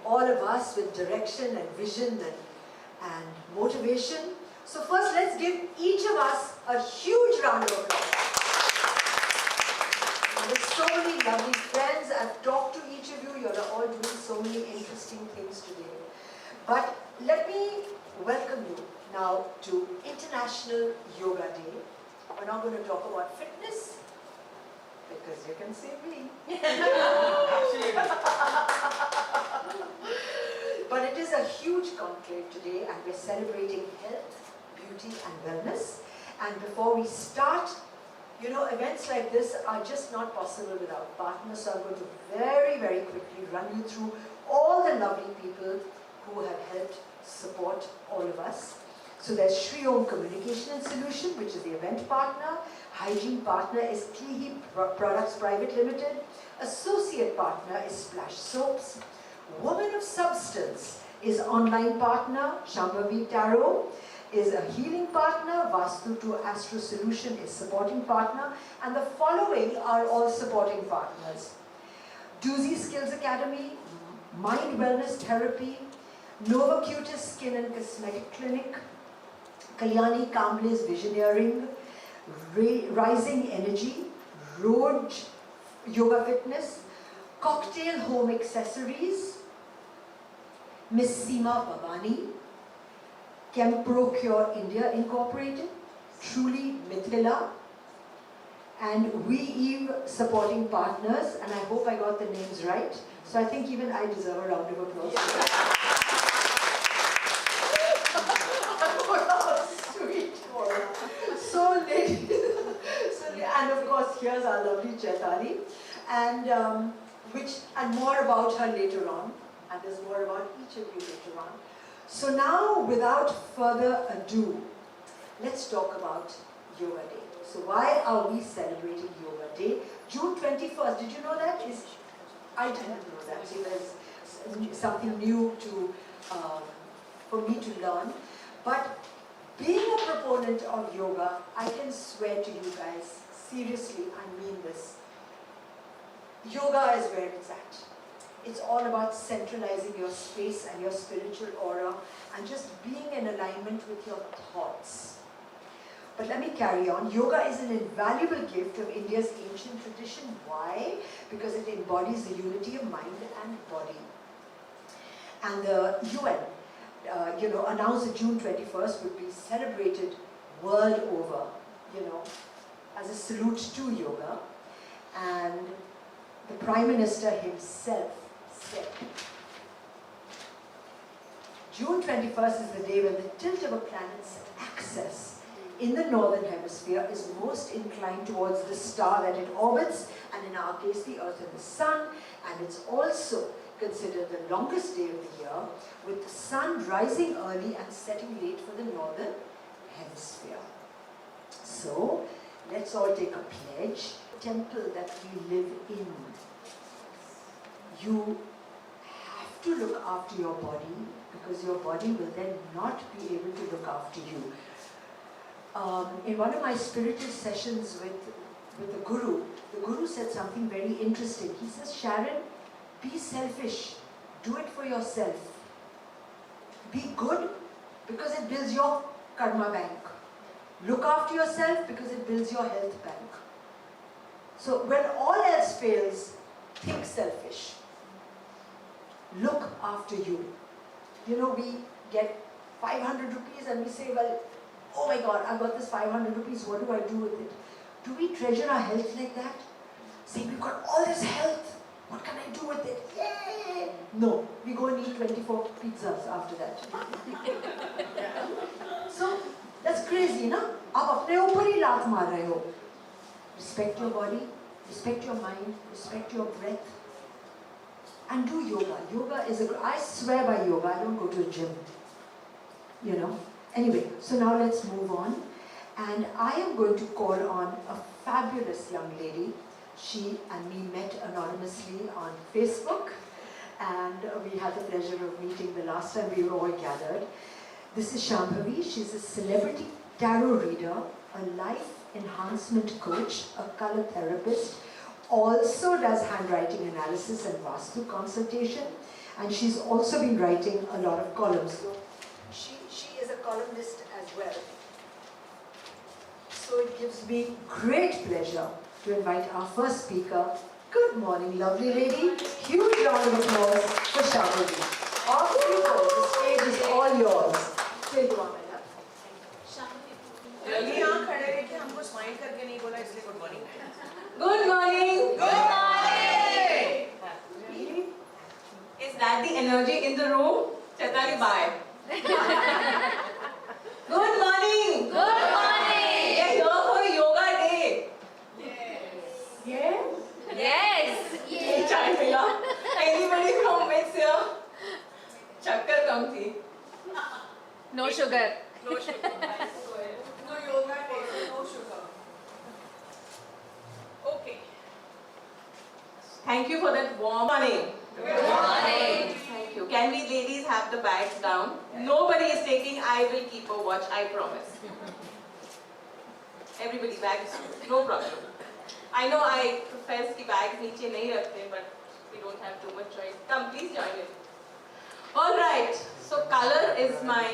all of us with direction and vision and motivation. So first, let's give each of us a huge round of applause. There's so many lovely friends. I've talked to each of you. You're all doing so many interesting things today. But let me welcome you now to International Yoga Day. We're not going to talk about fitness, because you can see me. But it is a huge conclave today, and we're celebrating health, beauty and wellness. And before we start, you know, events like this are just not possible without partners. So I'm going to very, very quickly run you through all the lovely people who have helped support all of us. So there's Shri Om Communication and Solution, which is the event partner. Hygiene partner is Klihi Products Private Limited. Associate partner is Splash Soaps. Woman of Substance is online partner. Shambhavi Tarot is a healing partner. Vastu to Astro Solution is supporting partner. And the following are all supporting partners: Doozy Skills Academy, Mind Wellness Therapy, Nova Cutis Skin and Cosmetic Clinic, Kalyani Kamble's Visioneering, Rising Energy, Road Yoga Fitness, Cocktail Home Accessories, Miss Seema Bhavani, Chemprocure India Incorporated, Truly Mithila, and Weave supporting partners, and I hope I got the names right. So I think even I deserve a round of applause. Yeah. Sweet. So, ladies, and of course, here's our lovely Chaitali, and more about her later on, and there's more about each of you later on. So now, without further ado, let's talk about Yoga Day. So why are we celebrating Yoga Day? June 21st, did you know that? I didn't know that. So there's something new for me to learn. But being a proponent of yoga, I can swear to you guys, seriously, I mean this. Yoga is where it's at. It's all about centralizing your space and your spiritual aura and just being in alignment with your thoughts. But let me carry on. Yoga is an invaluable gift of India's ancient tradition. Why? Because it embodies the unity of mind and body. And the UN, announced that June 21st would be celebrated world over, as a salute to yoga. And the Prime Minister himself said, June 21st is the day when the tilt of a planet's axis in the northern hemisphere is most inclined towards the star that it orbits, and in our case the Earth and the Sun, and it's also considered the longest day of the year, with the sun rising early and setting late for the northern hemisphere. So, let's all take a pledge. Temple that we live in. You have to look after your body, because your body will then not be able to look after you. In one of my spiritual sessions with the Guru said something very interesting. He says, Sharon, be selfish. Do it for yourself. Be good, because it builds your karma bank. Look after yourself, because it builds your health bank. So when all else fails, think selfish. Look after you. We get 500 rupees and we say, well, oh my God, I got this 500 rupees, what do I do with it? Do we treasure our health like that? Say, we've got all this health, what can I do with it? Yay! No, we go and eat 24 pizzas after that. So, that's crazy, no? Aap apne upar hi laat maar rahe ho. Respect your body, respect your mind, respect your breath, and do yoga. Yoga is I swear by yoga, I don't go to a gym. Anyway, so now let's move on. And I am going to call on a fabulous young lady. She and me met anonymously on Facebook, and we had the pleasure of meeting the last time we were all gathered. This is Shambhavi. She's a celebrity tarot reader, a life enhancement coach, a color therapist, also does handwriting analysis and Vastu consultation, and she's also been writing a lot of columns. So she is a columnist as well. So it gives me great pleasure to invite our first speaker. Good morning, lovely lady. Huge round of applause for Shambhavi. Off you go. The stage is all yours. Here you are, my love. जल्दी यहाँ खड़े रह के हमको smile करके नहीं बोला इसलिए good morning. Good morning. Good morning. Is that the energy in the room? Chetali, bye. Good morning. Good morning. We are here for a yoga day. Yes. Yes. Chai pila. Anybody from West here? Chakkar kam thi. No sugar. No sugar. No yoga day. No sugar. Okay. Thank you for that warm morning. Good morning. Thank you. Can we ladies have the bags down? Nobody is taking. I will keep a watch. I promise. Everybody bags. No problem. I know I profess कि bags नीचे नहीं रखते, but we don't have too much choice. Come, please join in. All right. So color is my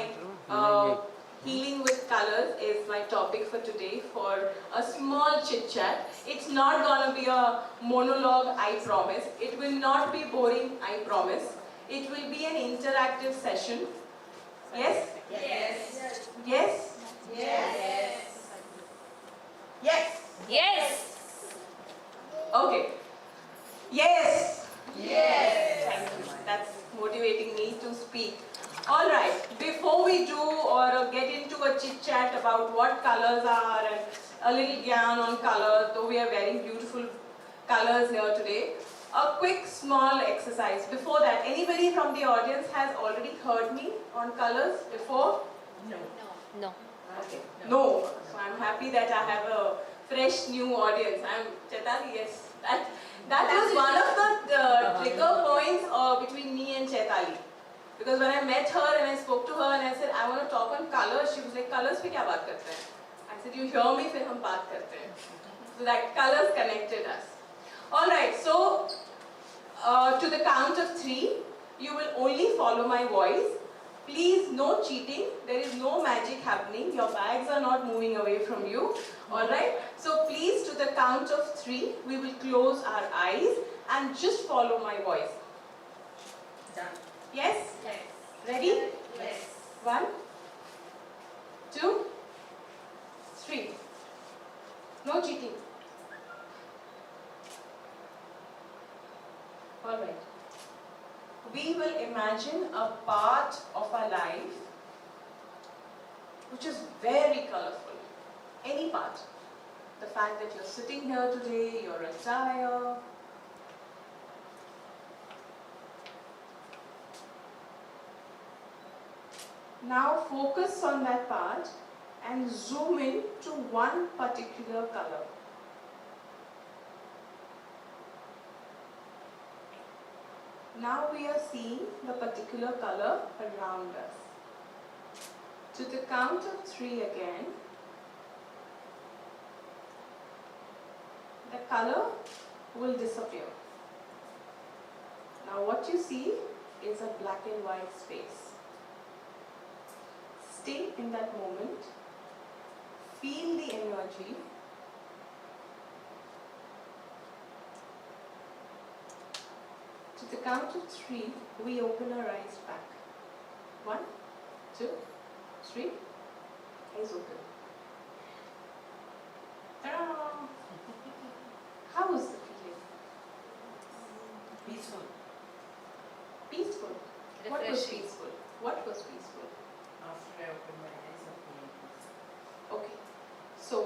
healing with colors is my topic for today for a small chit chat. It's not gonna be a monologue, I promise. It will not be boring, I promise. It will be an interactive session. Yes? Yes. Yes? Yes. Yes. Yes. Okay. Yes. Yes. Thank you. That's motivating me to speak. All right. Before we do or get into a chit chat about what colors are and a little gyan on colors, though we are wearing beautiful colors here today, a quick small exercise. Before that, anybody from the audience has already heard me on colors before? No. No. Okay. No. So I'm happy that I have a fresh new audience. I'm Chaitali, yes. That was one of the trigger points between me and Chaitali. Because when I met her and I spoke to her and I said, I want to talk on colors, she was like, colors पे क्या बात करते हैं? I said, you hear me, फिर हम बात करते हैं. So that colors connected us. All right, so to the count of 3, you will only follow my voice. Please, no cheating. There is no magic happening. Your bags are not moving away from you. All right. So please, to the count of 3, we will close our eyes and just follow my voice. Done. Yes? Yes. Ready? Yes. 1, 2, 3. No cheating. All right. We will imagine a part of our life which is very colorful. Any part. The fact that you're sitting here today, your attire. Now focus on that part and zoom in to one particular color. Now we are seeing the particular color around us. To the count of 3 again, the color will disappear. Now what you see is a black and white space. Stay in that moment, feel the energy. To the count of 3, we open our eyes back. 1, 2, 3, eyes open. Ta-da! How was the feeling? Peaceful. Peaceful. What was Refreshing. peaceful? What was peaceful? After I open my eyes, I feel peaceful. Okay. So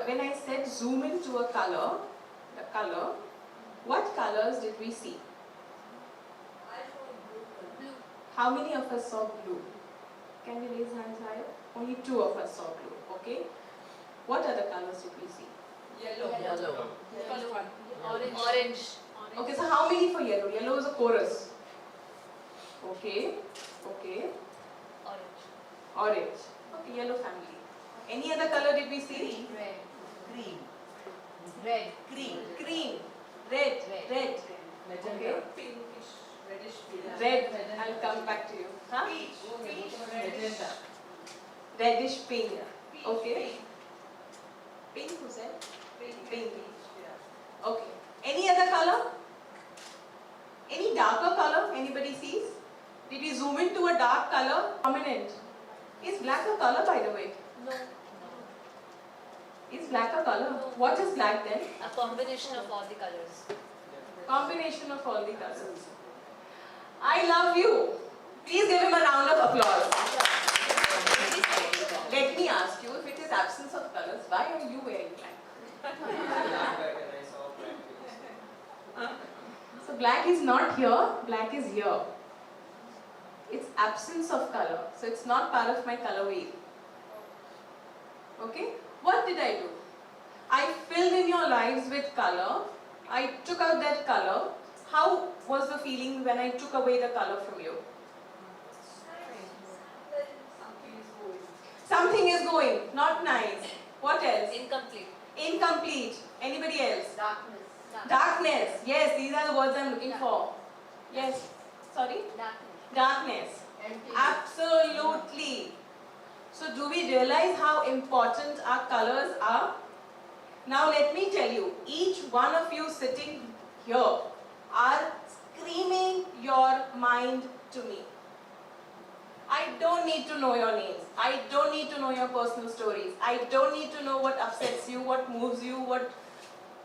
when I said zoom into a color, the color, what colors did we see? I saw blue. Blue. How many of us saw blue? Can we raise hands higher? Only 2 of us saw blue. Okay. What other colors did we see? Yellow. Yellow. Yellow one. Orange. Orange. Okay. So how many for yellow? Yellow is a chorus. Okay. Okay. Orange. Orange. Okay. Yellow family. Any other color did we see? Red. Green. Red. Green. Cream. Red. Red. Red. Magenta. Okay. Pinkish. Reddish pink. Red. I'll come back to you. Huh? Reddish pink. Okay. Pink, who said? Pink. Okay. Any other color? Any darker color? Anybody sees? Did we zoom into a dark color? Prominent. Is black a color, by the way? No. Is black a color? What is black then? A combination of all the colors. Combination of all the colors. I love you. Please give him a round of applause. Let me ask you, if it is absence of colors, why are you wearing black? So black is not here, black is here. It's absence of color. So it's not part of my color wheel. Okay? What did I do? I filled in your lives with color. I took out that color. How was the feeling when I took away the color from you? Something is going. Not nice. What else? Incomplete. Incomplete. Anybody else? Darkness. Darkness. Yes, these are the words I'm looking for. Yes. Sorry? Darkness. Absolutely. So do we realize how important our colors are? Now let me tell you, each one of you sitting here are screaming your mind to me. I don't need to know your names. I don't need to know your personal stories. I don't need to know what upsets you, what moves you,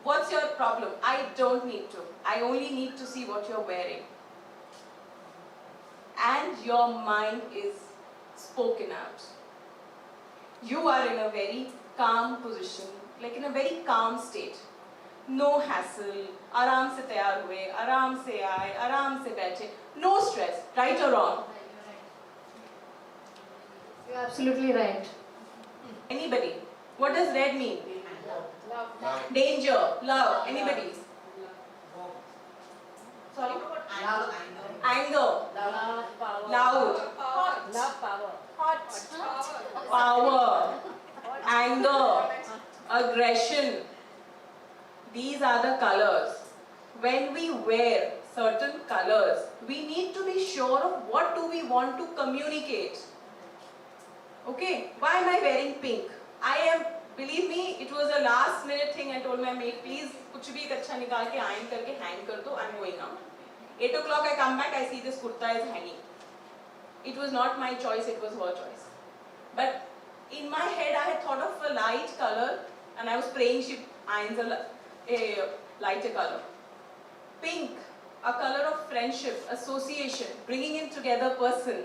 what's your problem. I don't need to. I only need to see what you're wearing. And your mind is spoken out. You are in a very calm position, like in a very calm state. No hassle, आराम से तैयार हुए, आराम से आए, आराम से बैठे. No stress, right or wrong? You're absolutely right. Anybody? What does red mean? Love. Danger, love. Anybody? Sorry? Love. Anger, Love. Power. loud, Love. Power. Hot. power, anger, aggression. These are the colors. When we wear certain colors, we need to be sure of what do we want to communicate. Okay, why am I wearing pink? Believe me, it was a last minute thing. I told my maid, please, कुछ भी एक अच्छा निकाल के iron करके hang कर दो. I'm going out. 8 o'clock I come back, I see this kurta is hanging. It was not my choice, it was her choice. But in my head, I had thought of a light color, and I was praying she irons a lighter color. Pink, a color of friendship, association, bringing in together person.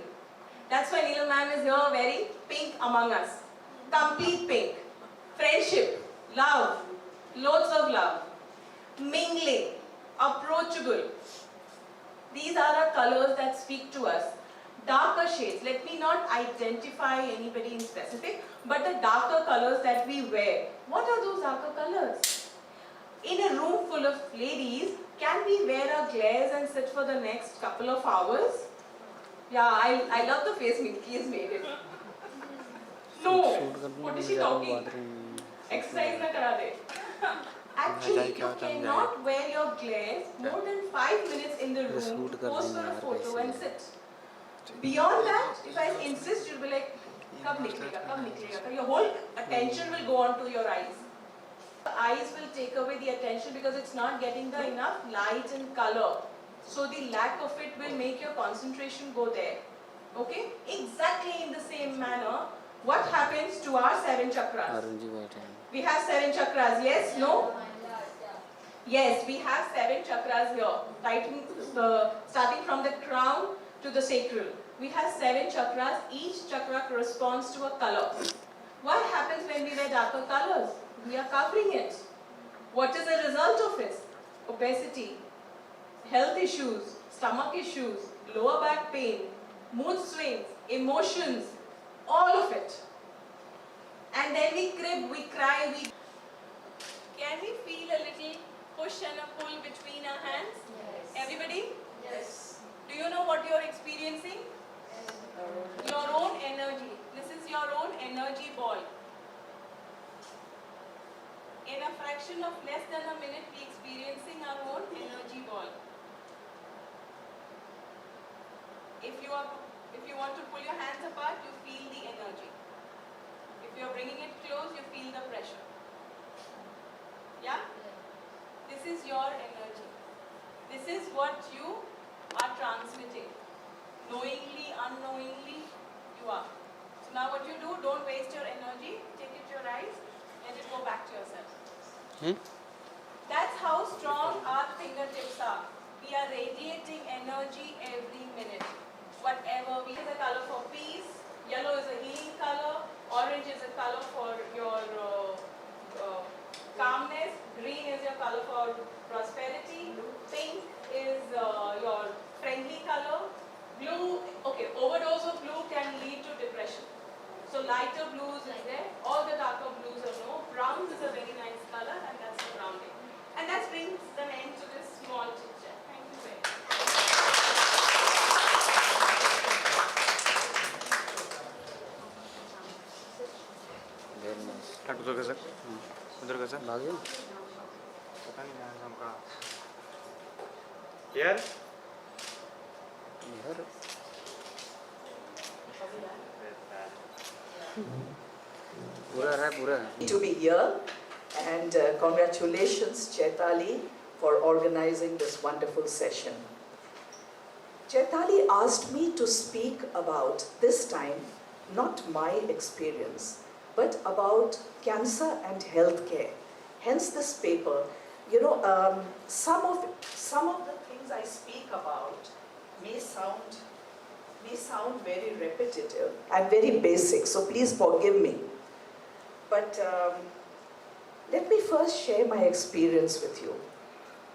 That's why Neelam ma'am is here wearing pink among us. Complete pink. Friendship, love, loads of love. Mingling, approachable. These are the colors that speak to us. Darker shades, let me not identify anybody in specific, but the darker colors that we wear. What are those darker colors? In a room full of ladies, can we wear our glares and sit for the next couple of hours? Yeah, I love the face Minky has made it. No, what is she talking? Exercise na kara de. Actually, you cannot wear your glares more than 5 minutes in the room, pose for a photo and sit. Beyond that, if I insist, you'll be like, kab niklega. Your whole attention will go on to your eyes. The eyes will take away the attention because it's not getting the enough light and color. So the lack of it will make your concentration go there. Okay? Exactly in the same manner, what happens to our 7 chakras? We have 7 chakras, yes? No? Yes, we have 7 chakras here, starting from the crown to the sacral. We have 7 chakras, each chakra corresponds to a color. What happens when we wear darker colors? We are covering it. What is the result of it? Obesity, health issues, stomach issues, lower back pain, mood swings, emotions, all of it. And then we crib, we cry, Can we feel a little push and a pull between our hands? Yes. Everybody? Yes. Do you know what you're experiencing? Your own energy. This is your own energy ball. In a fraction of less than a minute, we're experiencing our own energy ball. If you want to pull your hands apart, you feel the energy. If you are bringing it close, you feel the pressure. Yeah? This is your energy. This is what you are transmitting. Knowingly, unknowingly, you are. So now what you do, don't waste your energy, take it to your eyes, let it go back to yourself. That's how strong our fingertips are. We are radiating energy every minute. Whatever is a color for peace, yellow is a healing color, orange is a color for your calmness, green is your color for prosperity, pink is your friendly color, blue, okay, overdose of blue can lead to depression. So lighter blues is there, all the darker blues are no, browns is a very nice color and that's the grounding. And that brings an end to this small chit chat. Thank you very much. Very nice. उधर कैसा उधर कैसा Lagin? पता नहीं यार हम कहाँ यार Here. पूरा है पूरा है. To be here, and congratulations Chaitali for organizing this wonderful session. Chaitali asked me to speak about, this time, not my experience, but about cancer and healthcare. Hence this paper. You know, some of the things I speak about may sound very repetitive and very basic, so please forgive me. But let me first share my experience with you.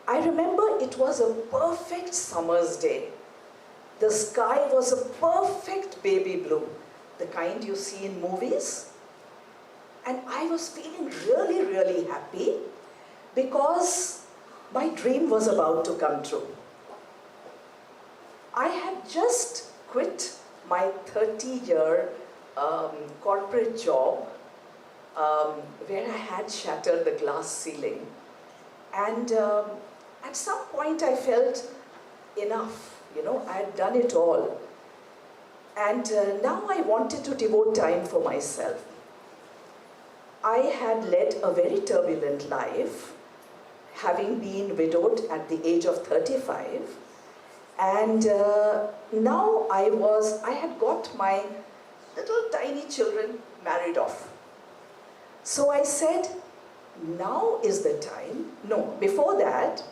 I remember it was a perfect summer's day. The sky was a perfect baby blue, the kind you see in movies. And I was feeling really, really happy because my dream was about to come true. I had just quit my 30-year corporate job where I had shattered the glass ceiling. And at some point I felt enough, you know, I had done it all. And now I wanted to devote time for myself. I had led a very turbulent life, having been widowed at the age of 35. And now I had got my little tiny children married off. So I said, now is the time. No, before that,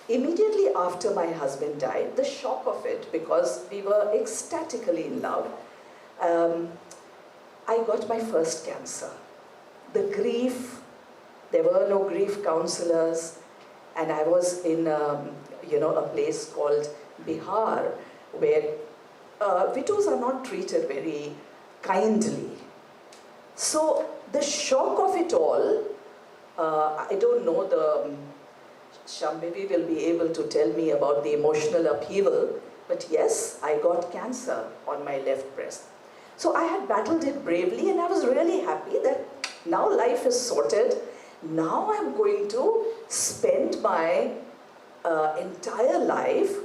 immediately after my husband died, the shock of it, because we were ecstatically in love, I got my first cancer. The grief, there were no grief counselors, and I was in a place called Bihar, where widows are not treated very kindly. So the shock of it all, I don't know, Shambhavi will be able to tell me about the emotional upheaval, but yes, I got cancer on my left breast. So I had battled it bravely, and I was really happy that now life is sorted. Now I'm going to spend my entire life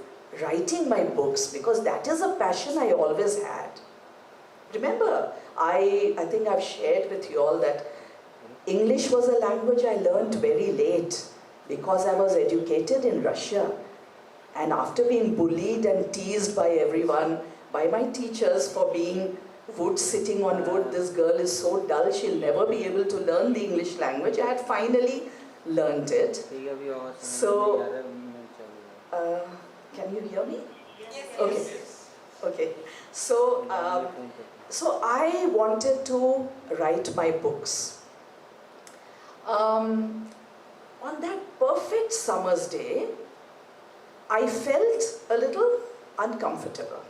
writing my books, because that is a passion I always had. Remember, I think I've shared with you all that English was a language I learned very late because I was educated in Russia. And after being bullied and teased by everyone, by my teachers for being wood sitting on wood, this girl is so dull, she'll never be able to learn the English language, I had finally learned it. So, can you hear me? Yes. Okay. Okay. So, so I wanted to write my books. On that perfect summer's day, I felt a little uncomfortable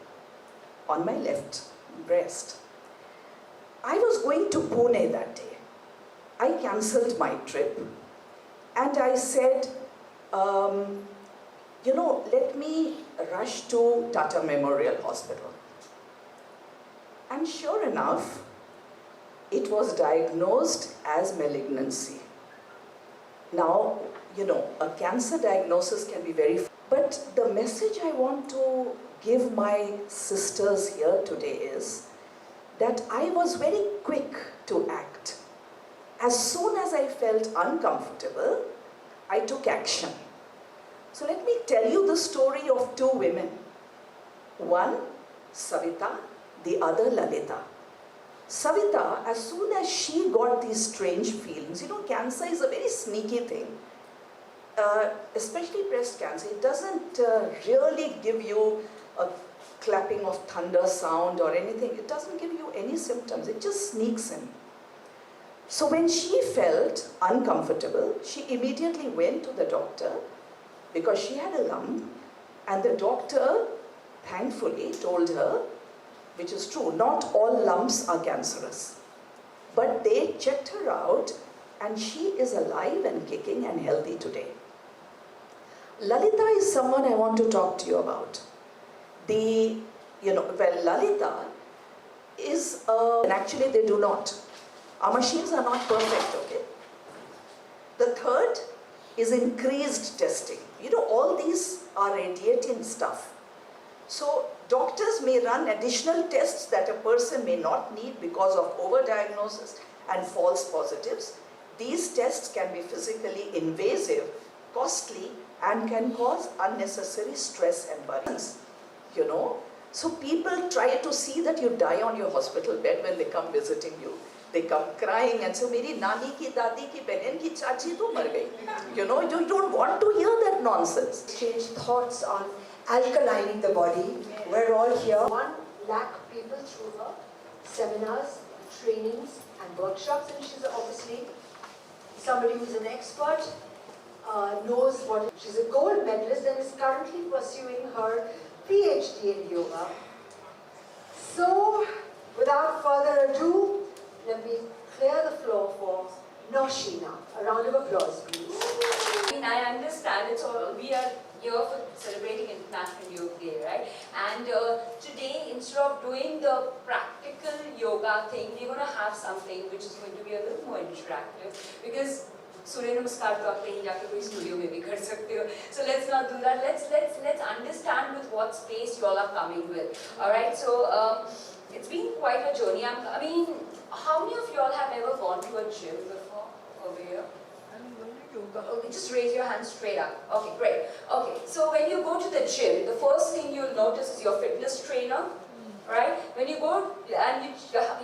on my left breast. I was going to Pune that day. I cancelled my trip and I said, let me rush to Tata Memorial Hospital. And sure enough, it was diagnosed as malignancy. Now, a cancer diagnosis can be very... But the message I want to give my sisters here today is that I was very quick to act. As soon as I felt uncomfortable, I took action. So let me tell you the story of two women. One, Savita, the other Lalita. Savita, as soon as she got these strange feelings, you know, cancer is a very sneaky thing. Especially breast cancer, it doesn't really give you a clapping of thunder sound or anything. It doesn't give you any symptoms. It just sneaks in. So when she felt uncomfortable, she immediately went to the doctor because she had a lump, and the doctor thankfully told her, which is true, not all lumps are cancerous. But they checked her out and she is alive and kicking and healthy today. Lalita is someone I want to talk to you about. Lalita is, and actually they do not. Our machines are not perfect, okay? The third is increased testing. You know, all these are radiating stuff. So doctors may run additional tests that a person may not need because of overdiagnosis and false positives. These tests can be physically invasive, costly, and can cause unnecessary stress and worries. You know, so people try to see that you die on your hospital bed when they come visiting you. They come crying and say, "Meri nani ki, dadi ki, behen ki, chachi to mar gayi." You know, you don't want to hear that nonsense. Exchange thoughts on alkalining the body. We're all here. 1 lakh people through her seminars, trainings and workshops, and she's obviously somebody who's an expert, knows what. She's a gold medalist and is currently pursuing her PhD in yoga. So, without further ado, let me clear the floor for Noshina. A round of applause, please. I mean, I understand it's all, we are here for celebrating International Yoga Day, right? And today, instead of doing the practical yoga thing, we're going to have something which is going to be a little more interactive, because Surya Namaskar to aap kahin jaake koi studio mein bhi kar sakte ho. So let's not do that. Let's understand with what space you all are coming with. All right. So it's been quite a journey. I mean, how many of you all have ever gone to a gym before over here? Okay, just raise your hand straight up. Okay, great. Okay, so when you go to the gym, the first thing you'll notice is your fitness trainer. Right? When you go and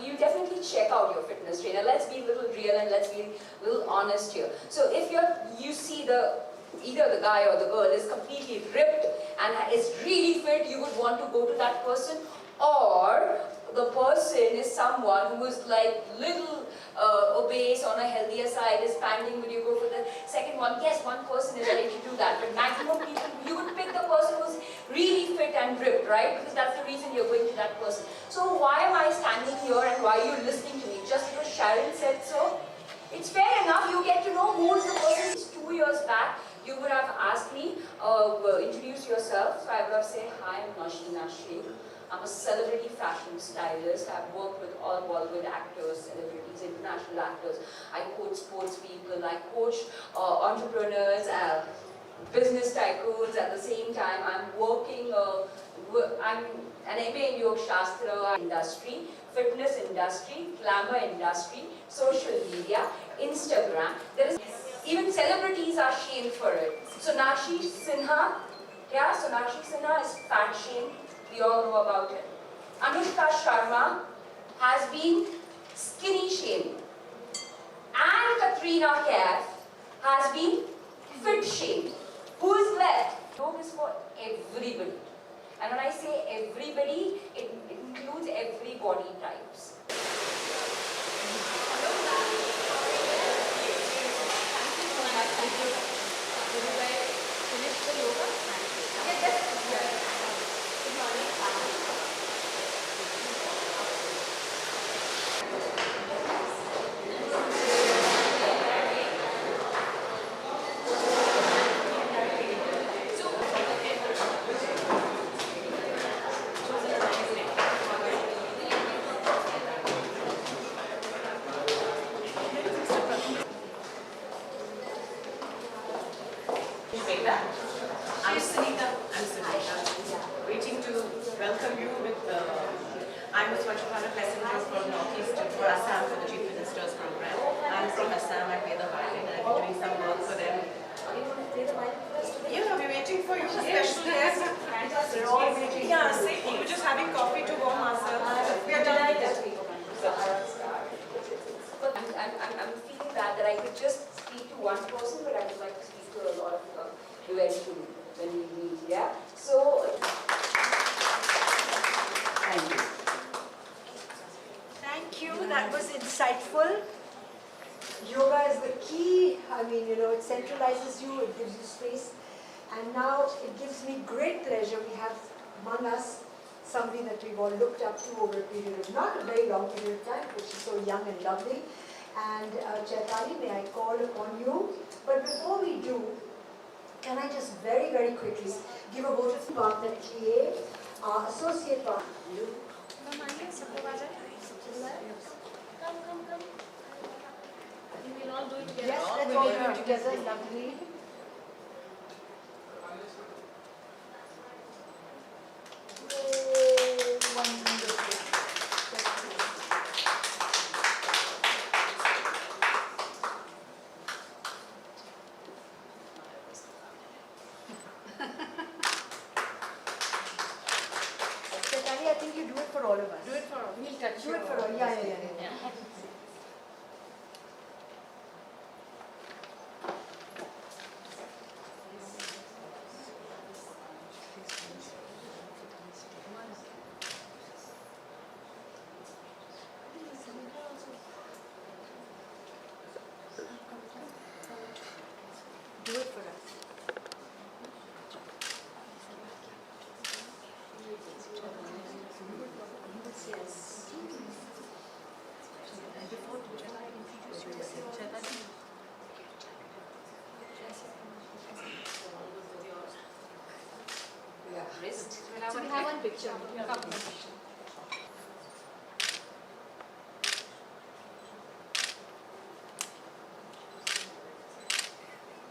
you definitely check out your fitness trainer. Let's be a little real and let's be a little honest here. So if you see either the guy or the girl is completely ripped and is really fit, you would want to go to that person, or the person is someone who is like little obese, on a healthier side, is panting, would you go for the second one? Yes, one person is ready to do that, but maximum people, you would pick the person who's really fit and ripped, right? Because that's the reason you're going to that person. So why am I standing here and why are you listening to me? Just because Sharon said so? It's fair enough, you get to know who is the person. 2 years back, you would have asked me, introduce yourself. So I would have said, "Hi, I'm Noshina Sheikh. I'm a celebrity fashion stylist. I've worked with all Bollywood actors, celebrities, international actors. I coach sports people, I coach entrepreneurs, business tycoons. At the same time, I'm working, I'm an MA in Yoga Shastra industry, fitness industry, glamour industry, social media, Instagram. Even celebrities are shamed for it. Sonakshi Sinha, Sonakshi Sinha is fat shamed. We all know about it. Anushka Sharma has been skinny shamed. And Katrina Kaif has been fit shamed. Who is left? Yoga is for everybody. And when I say everybody, it includes every body types. I'm a Swachh Bharat messenger from Northeast for Assam for the Chief Minister's program. I'm from Assam, I play the violin and I've been doing some work for them. Yeah, we're waiting for you, special guest. We're all waiting. Yeah, see, we were just having coffee to warm ourselves. We are delighted. But I'm feeling bad that I could just speak to one person, but I would like to speak to a lot of eventually when we meet, yeah? So, thank you. Thank you, that was insightful. Yoga is the key. I mean, you know, it centralizes you, it gives you space. And now it gives me great pleasure. We have among us somebody that we've all looked up to over a period of, not a very long period of time, but she's so young and lovely. And Chaitali, may I call upon you? But before we do, can I just very, very quickly give a vote of partner TA, associate partner. I think we'll all do it together. Yes, let's all do it together, lovely. I think you do it for all of us. Do it for all. We'll touch Do it for all. Yeah. Do it for us. So we have one picture.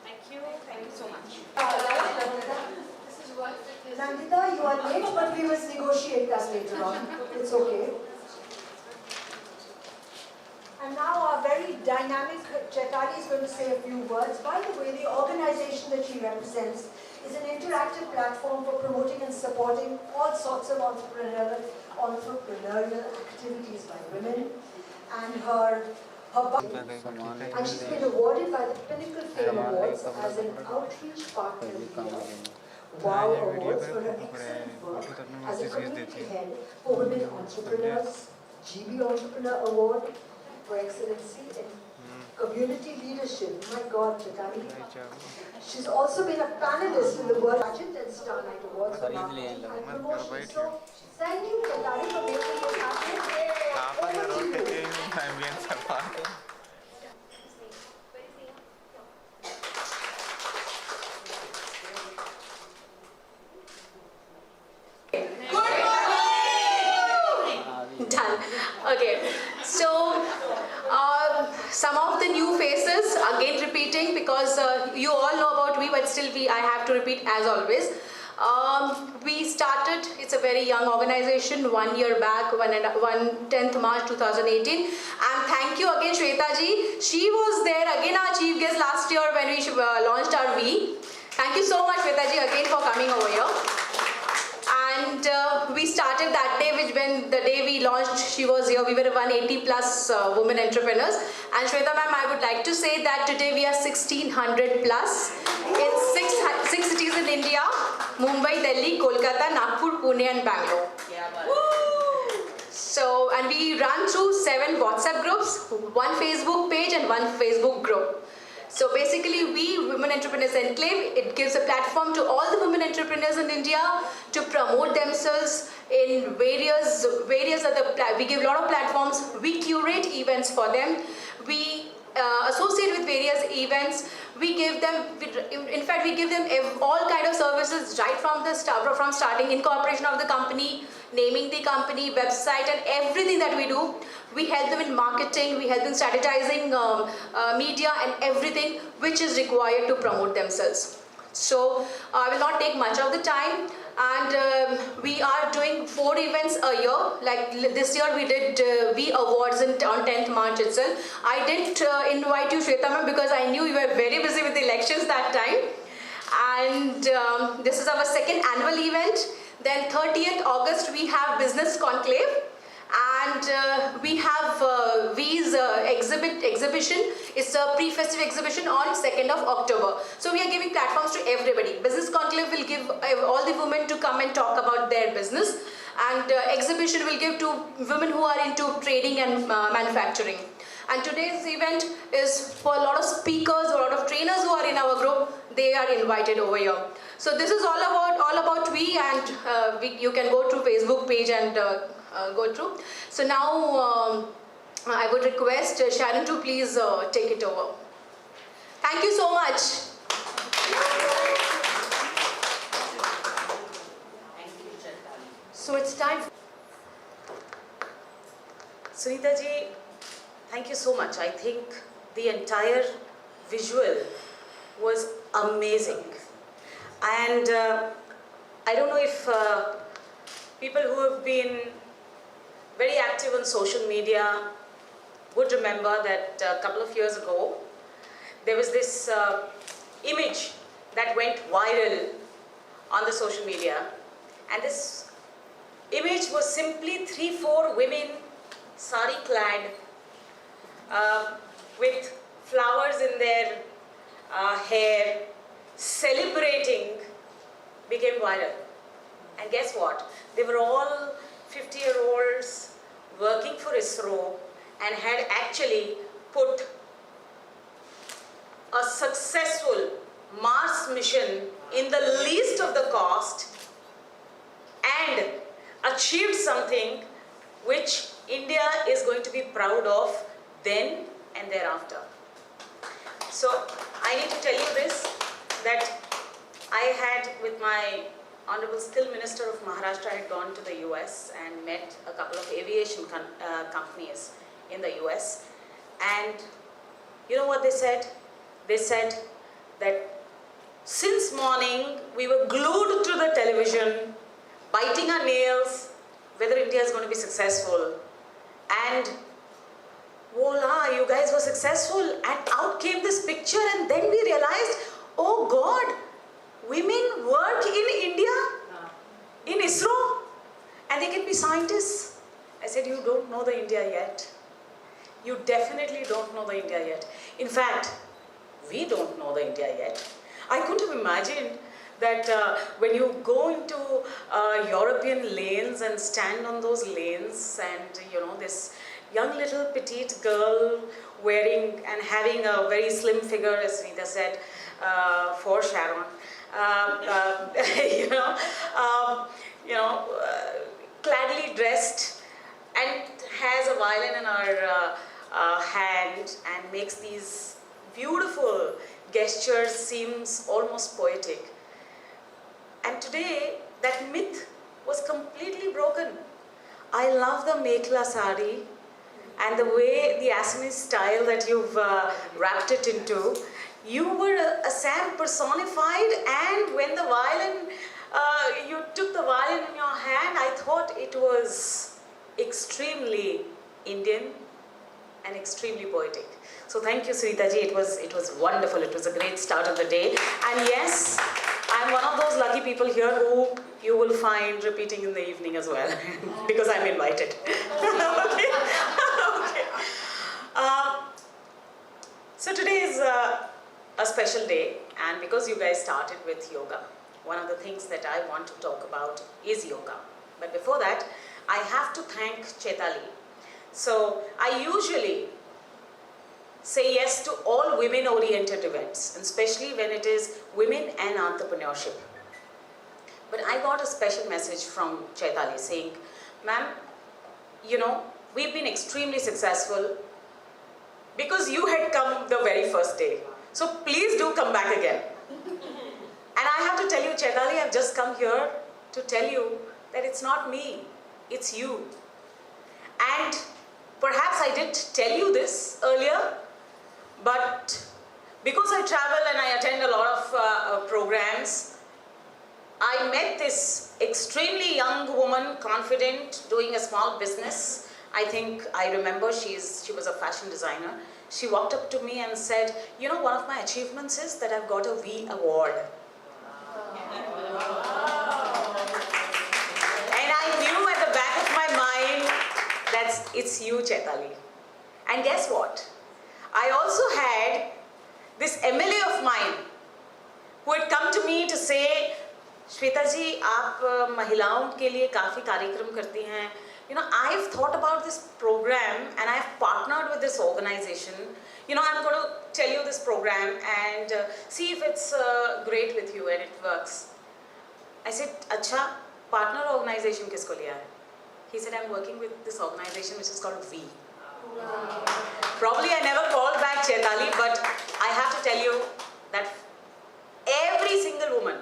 Thank you so much. Nandita, you are late, but we will negotiate that later on. It's okay. And now our very dynamic Chaitali is going to say a few words. By the way, the organization that she represents is an interactive platform for promoting and supporting all sorts of entrepreneurial activities by women. And and she's been awarded by the Pinnacle Fame Awards as an outreach partner of the year. Wow Awards for her excellent work as a community head for women entrepreneurs, GB Entrepreneur Award for excellency in community leadership. My God, Chaitali. She's also been a panelist in the World Budget and Star Night Awards for marketing and promotion. So, thank you, Chaitali, for making this happen. Over to you. Done. Okay. So, some of the new faces, again repeating because you all know about me, but still I have to repeat as always. We started, it's a very young organization, 1 year back, 10th March 2018. And thank you again, Shweta ji. She was there, again our chief guest last year when we launched our V. Thank you so much, Shweta ji, again for coming over here. And we started that day, which when the day we launched, she was here. We were 180 plus women entrepreneurs. And Shweta ma'am, I would like to say that today we are 1600 plus in six cities in India: Mumbai, Delhi, Kolkata, Nagpur, Pune and Bangalore. So, and we run through 7 WhatsApp groups, 1 Facebook page and 1 Facebook group. So basically, we Women Entrepreneurs Enclave, it gives a platform to all the women entrepreneurs in India to promote themselves in various other, we give a lot of platforms, we curate events for them, we associate with various events, we give them, in fact we give them all kind of services right from the from starting incorporation of the company, naming the company, website and everything that we do. We help them in marketing, we help them strategizing media and everything which is required to promote themselves. So I will not take much of the time. And we are doing 4 events a year. Like this year we did V Awards on 10th March itself. I didn't invite you, Shweta ma'am, because I knew you were very busy with the elections that time. And this is our 2nd annual event. Then 30th August we have Business Conclave. And we have V's exhibition. It's a pre-festive exhibition on 2nd of October. So we are giving platforms to everybody. Business Conclave will give all the women to come and talk about their business. And exhibition will give to women who are into trading and manufacturing. And today's event is for a lot of speakers, a lot of trainers who are in our group. They are invited over here. So this is all about we, and you can go to Facebook page and go through. So now I would request Sharon to please take it over. Thank you so much. So it's time. Sunita ji, thank you so much. I think the entire visual was amazing. And I don't know if people who have been very active on social media would remember that a couple of years ago, there was this image that went viral on the social media. And this image was simply 3-4 women, sari clad, with flowers in their hair, celebrating, became viral. And guess what? They were all 50-year-olds working for ISRO and had actually put a successful Mars mission in the least of the cost and achieved something which India is going to be proud of then and thereafter. So I need to tell you this, that I had with my Honorable Skill Minister of Maharashtra, I had gone to the US and met a couple of aviation companies in the US. And you know what they said? They said that since morning we were glued to the television, biting our nails, whether India is going to be successful. And voila, you guys were successful. And out came this picture, and then we realized, oh God, women work in India, in ISRO, and they can be scientists. I said, you don't know the India yet. You definitely don't know the India yet. In fact, we don't know the India yet. I couldn't have imagined that when you go into European lanes and stand on those lanes, and you know, this young little petite girl wearing and having a very slim figure, as Sunita said, for Sharon, gladly dressed and has a violin in her hand and makes these beautiful gestures, seems almost poetic. And today, that myth was completely broken. I love the Mekhla sari and the way, the Assamese style that you've wrapped it into. You were Assam personified, and when the violin, you took the violin in your hand, I thought it was extremely Indian and extremely poetic. So thank you, Sunita ji. It was wonderful. It was a great start of the day. And yes, I'm one of those lucky people here who you will find repeating in the evening as well, because I'm invited. Okay. Okay. So today is a special day, and because you guys started with yoga, one of the things that I want to talk about is yoga. But before that, I have to thank Chetali. So I usually say yes to all women-oriented events, and especially when it is women and entrepreneurship. But I got a special message from Chaitali saying, ma'am, you know, we've been extremely successful because you had come the very first day. So please do come back again. And I have to tell you, Chaitali, I've just come here to tell you that it's not me, it's you. And perhaps I did tell you this earlier, but because I travel and I attend a lot of programs, I met this extremely young woman, confident, doing a small business. I think I remember she was a fashion designer. She walked up to me and said, you know, one of my achievements is that I've got a V award. And I knew at the back of my mind that it's you, Chaitali. And guess what? I also had this MLA of mine who had come to me to say, Shweta ji, आप महिलाओं के लिए काफ़ी कार्यक्रम करती हैं. You know, I've thought about this program and I've partnered with this organization. You know, I'm going to tell you this program and see if it's great with you and it works. I said, अच्छा, partner organization किसको लिया है? He said, I'm working with this organization which is called V. Wow. Probably I never called back Chaitali, but I have to tell you that every single woman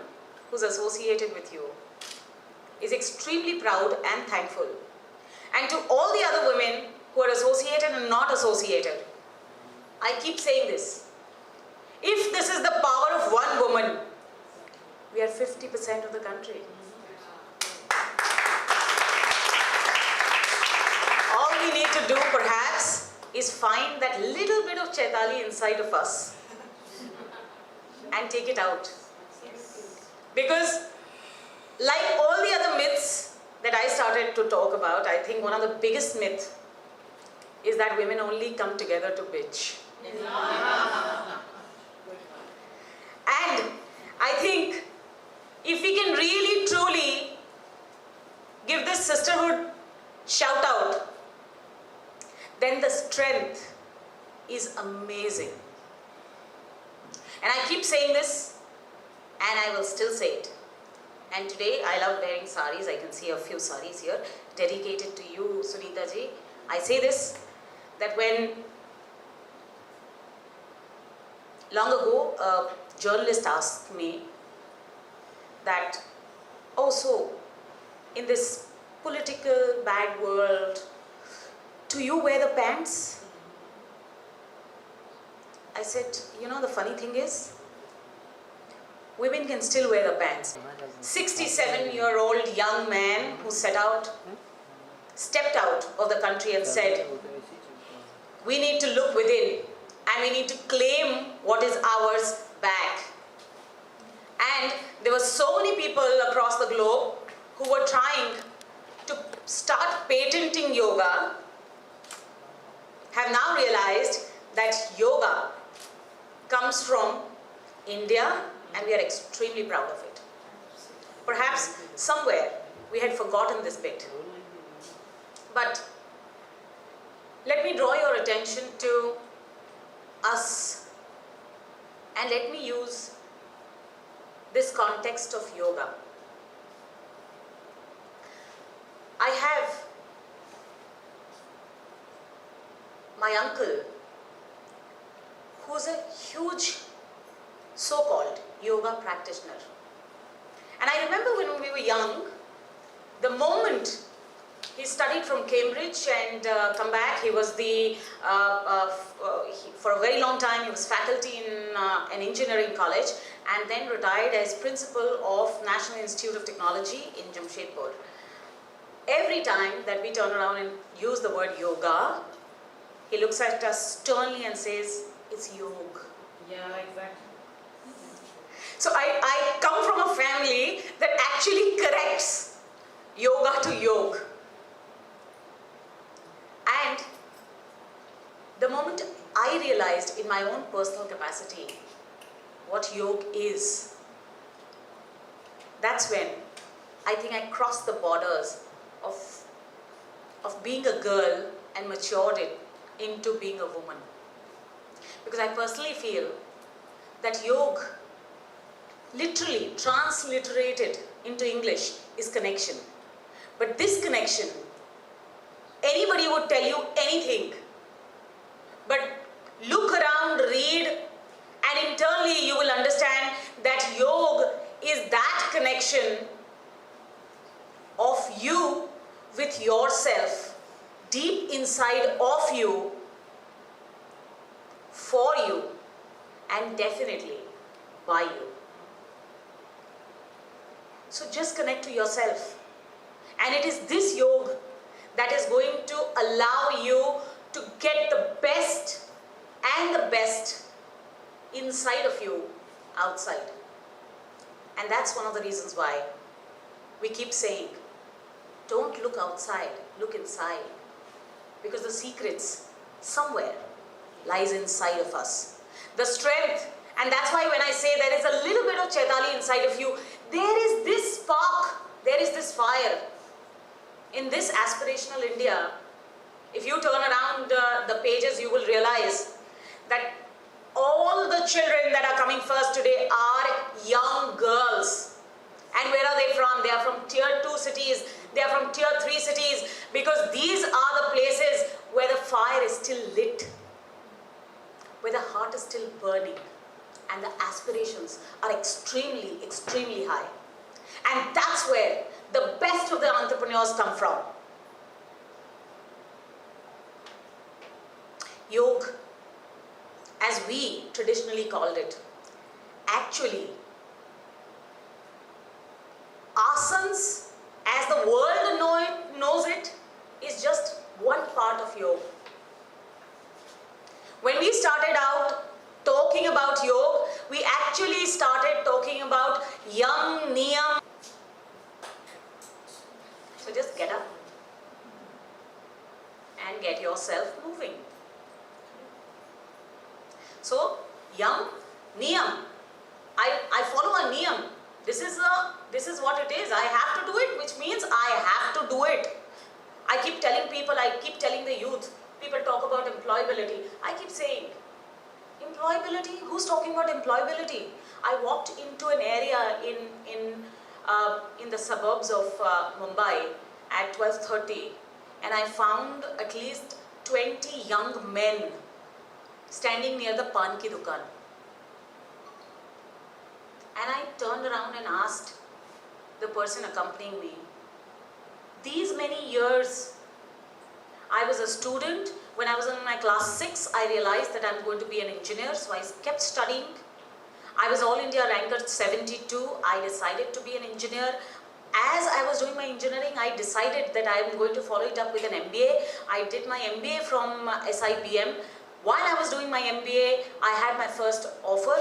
who's associated with you is extremely proud and thankful. And to all the other women who are associated and not associated, I keep saying this. If this is the power of one woman, we are 50% of the country. All we need to do perhaps is find that little bit of Chaitali inside of us and take it out. Because like all the other myths that I started to talk about, I think one of the biggest myths is that women only come together to bitch. And I think if we can really truly give this sisterhood shout out, then the strength is amazing. And I keep saying this, and I will still say it. And today I love wearing saris. I can see a few saris here dedicated to you, Sunita ji. I say this, that when long ago a journalist asked me that, oh, so in this political bad world, do you wear the pants? I said, you know, the funny thing is, women can still wear the pants. 67-year-old young man who stepped out of the country and said, we need to look within and we need to claim what is ours back. And there were so many people across the globe who were trying to start patenting yoga, have now realized that yoga comes from India, and we are extremely proud of it. Perhaps somewhere we had forgotten this bit. But let me draw your attention to us, and let me use this context of yoga. I have my uncle, who's a huge so-called yoga practitioner. And I remember when we were young, the moment he studied from Cambridge and come back, he was for a very long time, he was faculty in an engineering college and then retired as principal of National Institute of Technology in Jamshedpur. Every time that we turn around and use the word yoga, he looks at us sternly and says, it's yoga. Yeah, exactly. So I come from a family that actually corrects yoga to yoga. And the moment I realized in my own personal capacity what yoga is, that's when I think I crossed the borders of being a girl and matured it into being a woman. Because I personally feel that yoga, literally transliterated into English, is connection. But this connection, anybody would tell you anything. But look around, read, and internally you will understand that yoga is that connection of you with yourself, deep inside of you, for you, and definitely by you. So just connect to yourself. And it is this yoga that is going to allow you to get the best and the best inside of you outside. And that's one of the reasons why we keep saying, don't look outside, look inside. Because the secrets somewhere lies inside of us. The strength, and that's why when I say there is a little bit of Chaitali inside of you, there is this spark, there is this fire. In this aspirational India, if you turn around the pages, you will realize that all the children that are coming first today are young girls. And where are they from? They are from tier 2 cities, they are from tier 3 cities, because these are the places where the fire is still lit, where the heart is still burning, and the aspirations are extremely, extremely high. And that's where the best of the entrepreneurs come from. Yoga, as we traditionally called it, actually, asanas, as the world knows it, is just one part of yoga. When we started out talking about yoga, we actually started talking about yam, niyam. So just get up and get yourself moving. So, yam, niyam. I follow a niyam. This is what it is. I have to do it, which means I have to do it. I keep telling people, I keep telling the youth, people talk about employability. I keep saying, employability? Who's talking about employability? I walked into an area in the suburbs of Mumbai at 12:30, and I found at least 20 young men standing near the pan ki dukan. And I turned around and asked the person accompanying me, these many years, I was a student. When I was in my class 6, I realized that I'm going to be an engineer, so I kept studying. I was All India ranker 72. I decided to be an engineer. As I was doing my engineering, I decided that I am going to follow it up with an MBA. I did my MBA from SIBM. While I was doing my MBA, I had my first offer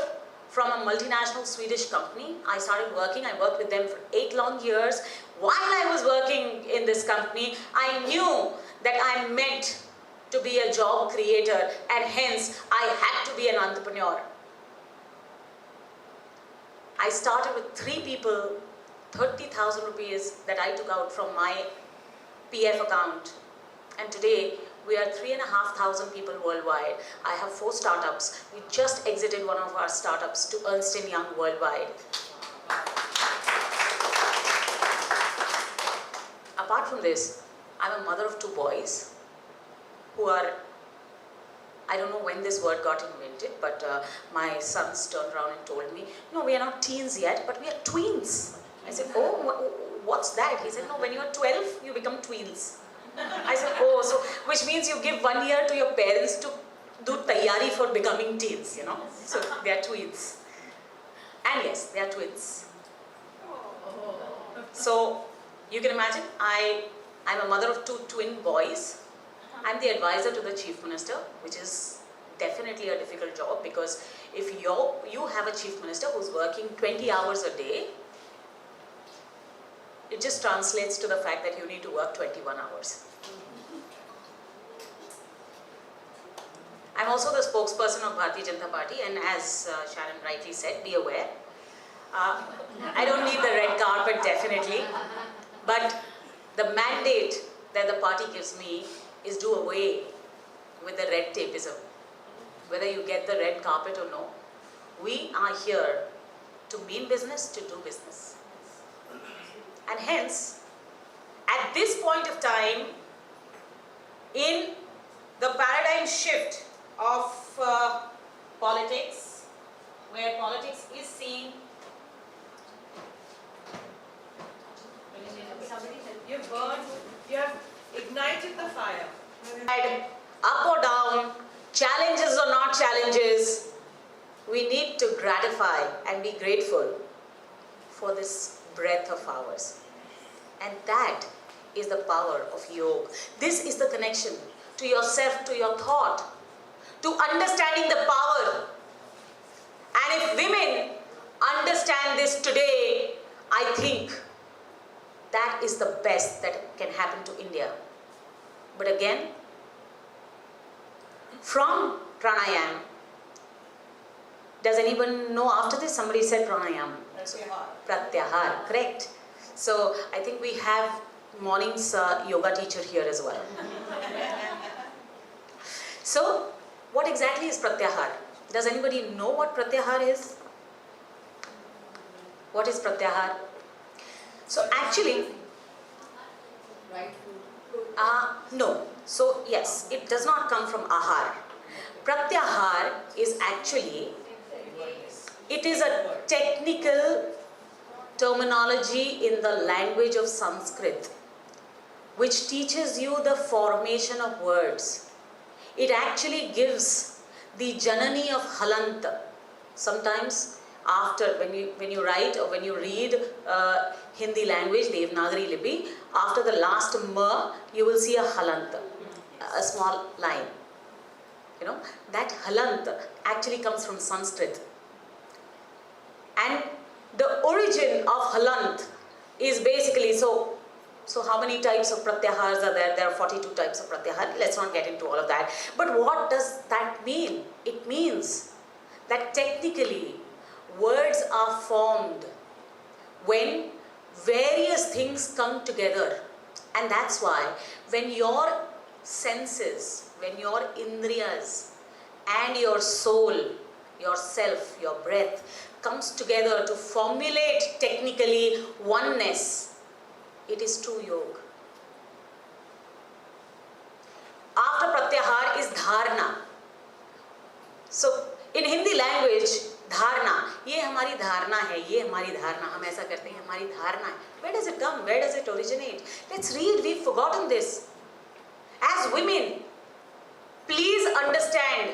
from a multinational Swedish company. I started working. I worked with them for 8 long years. While I was working in this company, I knew that I meant to be a job creator, and hence I had to be an entrepreneur. I started with 3 people, 30,000 rupees that I took out from my PF account. And today, we are 3,500 people worldwide. I have 4 startups. We just exited one of our startups to Ernst & Young worldwide. Apart from this, I'm a mother of 2 boys who are, I don't know when this word got invented, but my sons turned around and told me, no, we are not teens yet, but we are tweens. I said, oh, what's that? He said, no, when you are 12, you become tweens. I said, oh, so which means you give 1 year to your parents to do tayyari for becoming teens, you know. So they are tweens. And yes, they are twins. So you can imagine, I'm a mother of 2 twin boys. I'm the advisor to the Chief Minister, which is definitely a difficult job, because if you have a Chief Minister who's working 20 hours a day, it just translates to the fact that you need to work 21 hours. I'm also the spokesperson of Bharatiya Janata Party, and as Sharon rightly said, be aware. I don't need the red carpet, definitely, but the mandate that the party gives me is do away with the red tapeism. Whether you get the red carpet or no, we are here to mean business, to do business. And hence, at this point of time, in the paradigm shift of politics, where politics is seen, You've burned, you have ignited the fire. up or down, challenges or not challenges, we need to gratify and be grateful for this breath of ours. And that is the power of yoga. This is the connection to yourself, to your thought, to understanding the power. And if women understand this today, I think that is the best that can happen to India. But again, from pranayam, does anyone know after this? Somebody said pranayam. Pratyahar, correct. So I think we have morning's yoga teacher here as well. So what exactly is pratyahar? Does anybody know what pratyahar is? What is pratyahar? So actually, Right food. no. So yes, it does not come from ahar. Pratyahar is actually, it is a technical terminology in the language of Sanskrit, which teaches you the formation of words. It actually gives the janani of halant. Sometimes after, when you write or when you read Hindi language, Devanagari Lipi, after the last ma, you will see a halant, a small line. You know, that halant actually comes from Sanskrit. And the origin of halant is basically, so how many types of pratyahars are there? There are 42 types of pratyahar. Let's not get into all of that. But what does that mean? It means that technically words are formed when various things come together. And that's why when your senses, when your indriyas and your soul, yourself, your breath comes together to formulate technically oneness, it is true yoga. After pratyahar is dharna. So in Hindi language, dharna, ये हमारी धारणा है, ये हमारी धारणा, हम ऐसा करते हैं, हमारी धारणा है. Where does it come? Where does it originate? Let's read, we've forgotten this. As women, please understand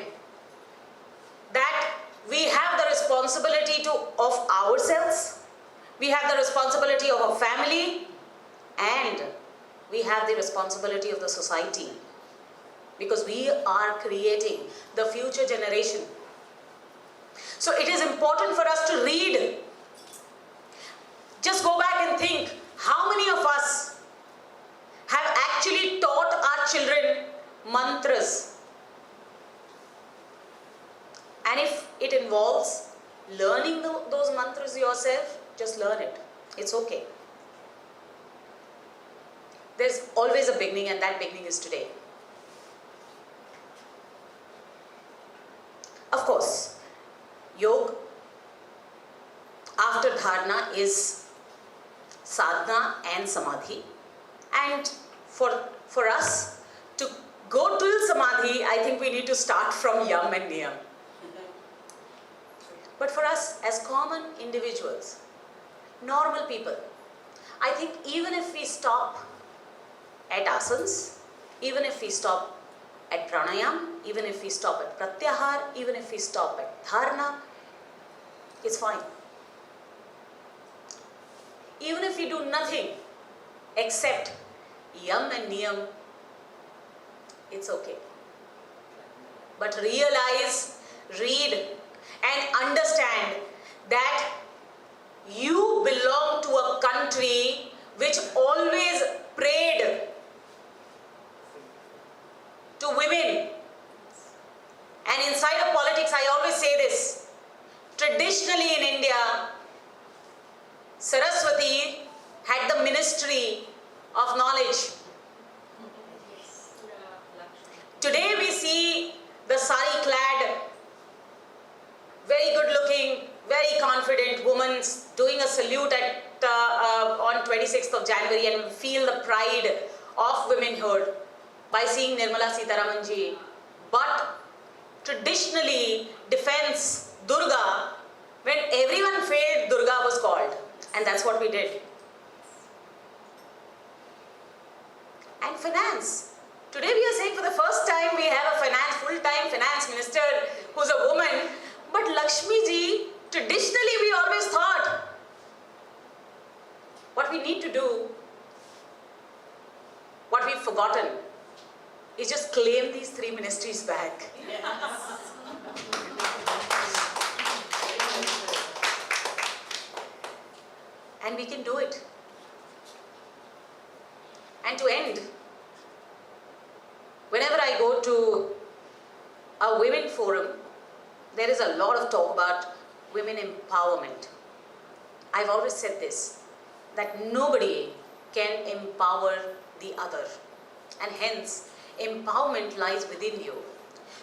that we have the responsibility of ourselves, we have the responsibility of our family, and we have the responsibility of the society, because we are creating the future generation. So it is important for us to read. Just go back and think, how many of us have actually taught our children mantras? And if it involves learning those mantras yourself, just learn it. It's okay. There's always a beginning, and that beginning is today. Of course, yoga after dharana is sadhana and samadhi. And for us to go till samadhi, I think we need to start from yam and niyam. But for us as common individuals, normal people, I think even if we stop at asanas, even if we stop at pranayam, even if we stop at pratyahar, even if we stop at dharana, it's fine. Even if we do nothing except yam and niyam, it's okay. But realize, read, and understand that you belong to a country which always prayed to women. And inside of politics, I always say this, traditionally in India, Saraswati had the ministry of knowledge. Today we see the sari-clad, very good-looking, very confident woman doing a salute on 26th of January, and feel the pride of womanhood by seeing Nirmala Sitharaman ji. But traditionally, defense, Durga, when everyone failed, Durga was called. And that's what we did. And finance. Today we are saying for the first time we have a full-time finance minister who's a woman. But Lakshmi ji, traditionally we always thought What we need to do, what we've forgotten, is just claim these 3 ministries back. And we can do it. And to end, whenever I go to a women forum, there is a lot of talk about women empowerment. I've always said this, that nobody can empower the other. And hence, empowerment lies within you.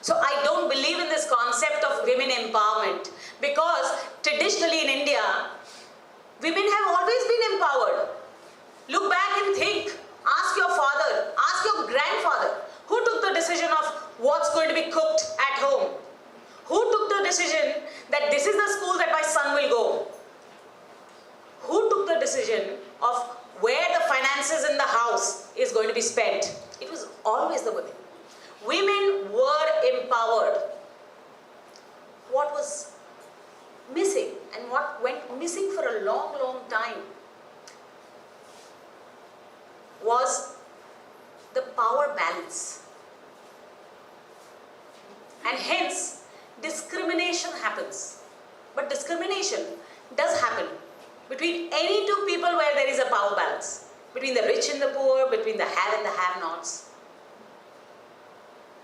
So I don't believe in this concept of women empowerment, because traditionally in India, women have always been empowered. Look back and think. Ask your father, ask your grandfather, who took the decision of what's going to be cooked at home? Who took the decision that this is the school that my son will go? Who took the decision of where the finances in the house is going to be spent? It was always the women. Women were empowered. What was missing and what went missing for a long, long time was the power balance. And hence, discrimination happens. But discrimination does happen between any 2 people where there is a power balance. Between the rich and the poor, between the have and the have-nots.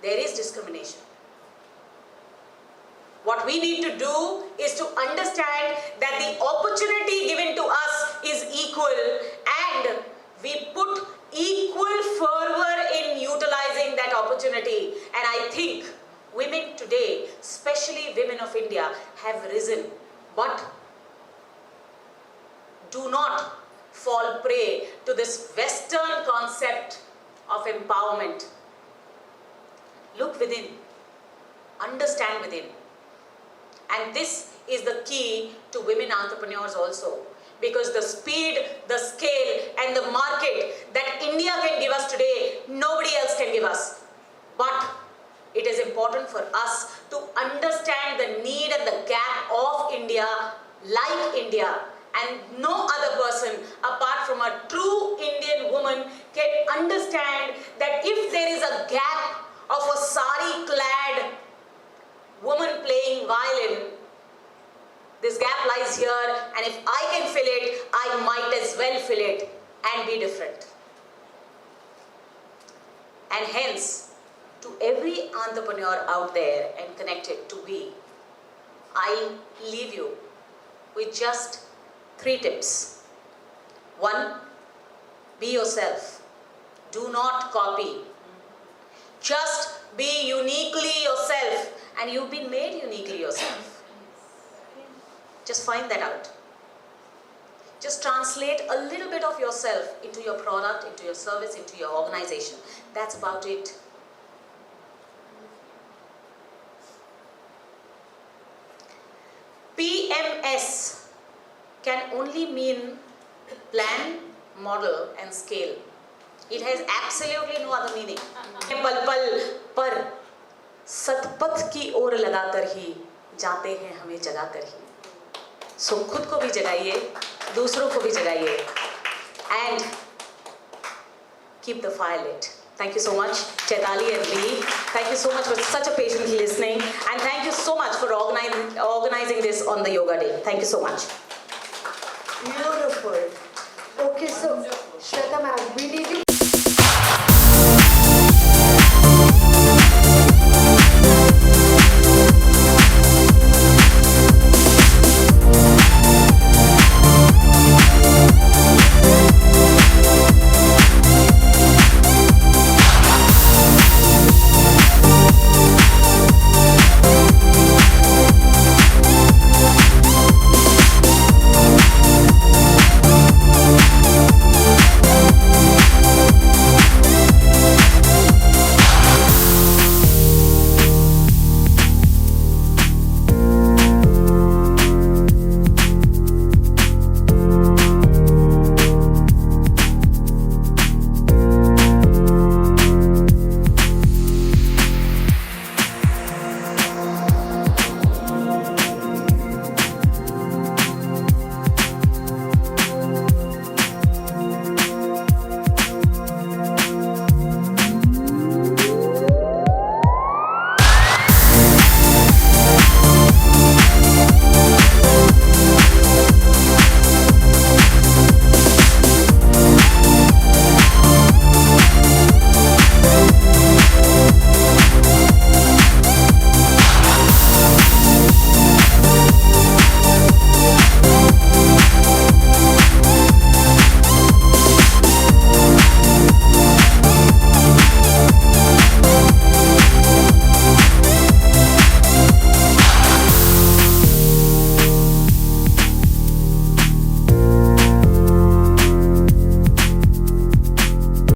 There is discrimination. What we need to do is to understand that the opportunity given to us is equal, and we put equal fervor in utilizing that opportunity. And I think women today, especially women of India, have risen. But do not fall prey to this Western concept of empowerment. Look within. Understand within. And this is the key to women entrepreneurs also. Because the speed, the scale, and the market that India can give us today, nobody else can give us. But it is important for us to understand the need and the gap of India, like India. And no other person, apart from a true Indian woman, can understand that if there is a gap of a sari-clad woman playing violin, this gap lies here, and if I can fill it, I might as well fill it and be different. And hence, to every entrepreneur out there and connected to we, I leave you with just 3 tips. 1, be yourself. Do not copy. Just be uniquely yourself, and you've been made uniquely yourself. Just find that out. Just translate a little bit of yourself into your product, into your service, into your organization. That's about it. PMS can only mean plan, model, and scale. It has absolutely no other meaning. पल पल पर सतपथ की ओर लगाकर ही जाते हैं हमें जगाकर ही. So खुद को भी जगाइए, दूसरों को भी जगाइए, and keep the fire lit. Thank you so much, Chaitali and Lee. Thank you so much for such a patiently listening, and thank you so much for organizing this on the Yoga Day. Thank you so much. Beautiful. Okay, so Shweta ma'am, we need you.